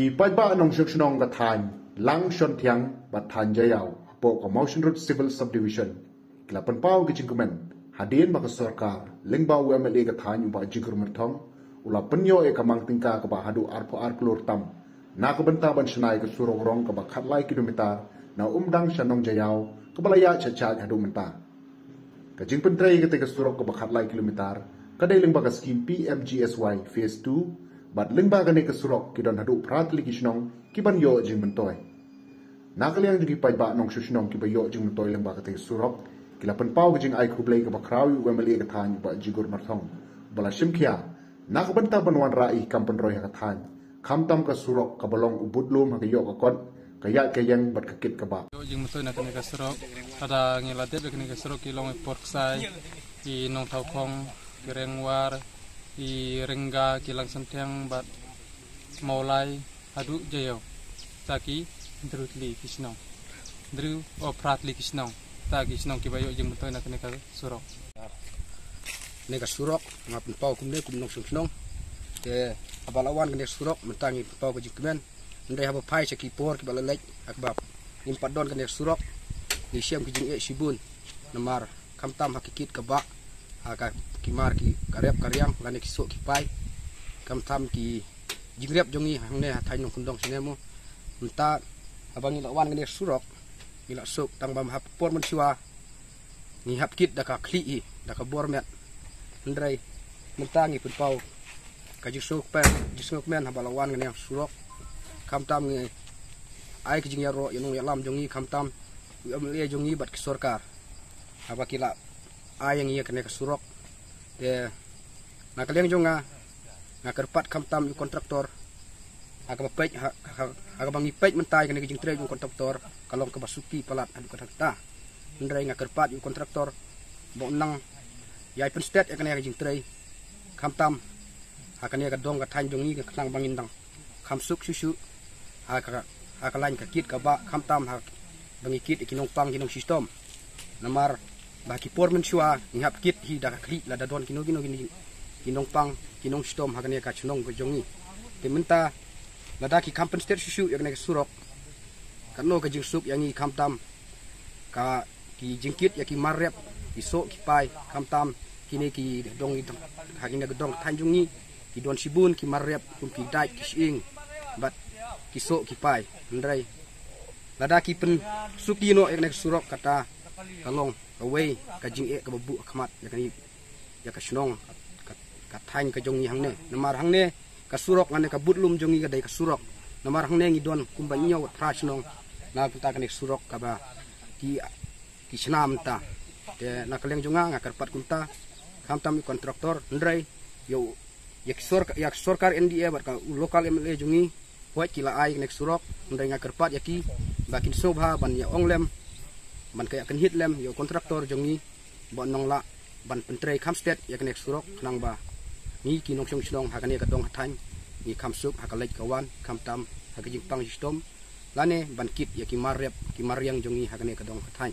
ki pajba nong shukhnong ka than lang shon thiang bat than jayaw po ka motion road civil subdivision kila panpaw ki jingkumen hadin ba ka sarkar lingba UMLA ka than ba jigur merthong ula penyo e kamang tingka ka ba hadu arpo arklor tam na ka benta ban shnai ka surong rong ka ba khatlai kilometer na umdang shanong jayaw ka balaya chacha hadu menta ka jingpen trai ka te ka surong ka ba khatlai kilometer kadai lingba ka scheme PMGSY phase 2 bat lingba gane ka surok kidon hadu pratli kisnong kiban yo jing mentoy nakaliang jugi pajba nong shushnong kiba yo jing mentoy lingba ka te surok kilapan pau jing ai khublei ka bakraw UMLA ka than ba jigur marthong bala shimkhia nakabanta banwan rai kampan roy ka than khamtam ka surok ka balong ubudlum ha yo ka kot kaya kayang bat ka kit ka ba yo jing mentoy na ka surok ada ngilate be ka surok kilong porksai i nong thau khong kerengwar i rengga kilang sentiang bat maulai adu jayo taki drutli kisnong dru o pratli kisnong taki kisnong kibayo jing mentoy na ka surok neka surok ngapin pau kumne kumnong sungsnong ke abalawan kene surok mentangi pau ke jikmen ndai haba pai seki por ki balalek akbab impat don kene surok ni siam ki jing e sibun namar kamtam hakikit ke ba aka kimar ki karep karyang lane kisok ki pai kamtam ki jingrep jongi hangne hathai nong kundong sinemo menta abangi lawan kene surok ila sok tang bam hap por men siwa ni hap kit daka kli i daka bormet ndrai mentangi pun pau kajisuk men habalawan kene surok kamtam nge ai kijing yaro yanong yalam jongi kamtam UMLA jongi bat ki sarkar apa kila ayang iya kene surok de nakaliang jonga ngakerpat kamtam yu kontraktor aga bapej aga bangi pej mentai kene kijing tre yu kontraktor kalong kebasuki palat adu kontrakta ndrai ngakerpat yu kontraktor bo nang yai pen state kene kijing tre kamtam akane ka dong ka than jongi ka knang bangindang kamsuk susu aka lain ka kit ka ba kamtam ha bangi kit ikinong pang kinong system namar baki pormen shua ngap kit hi da kli la da don kinong pang kinong system ha kane ka chunong ko jongi te menta la da ki kampen state susu yakne surok kanno ka jing sup yangi kamtam ka ki jingkit yaki marrep iso ki pai kamtam kini ki dong itu hakina gedong tanjungi ki don sibun ki marrep kum ki dai ki sing bat kiso ki pai ndrai lada ki pen suki no ek nek surok kata kalong away ka jing e ka babu khamat yakani ya ka snong ka thain ka jongi hangne namar hangne ka surok ngane ka butlum jongi ka dai ka surok namar hangne ngi don kumba nyaw tra snong na puta ka nek surok ka ba ki snam ta te nakaleng jonga ngakar pat kunta kamtam kontraktor ndrai yo yak sarkar NDA bat ka lokal MLA jungi wat kila ai nek surok ndai ngakar pat yaki bakin sobha ban ya onglem ban kaya kan hitlem yo kontraktor jungi bon nongla ban pentrei kamstet yak nek surok nang ba ni kinong song hakane ka dong hathan ni kamsuk hakalek kawan kamtam hakajing pang system lane ban kit yaki marrep ki maryang jungi hakane ka dong hathan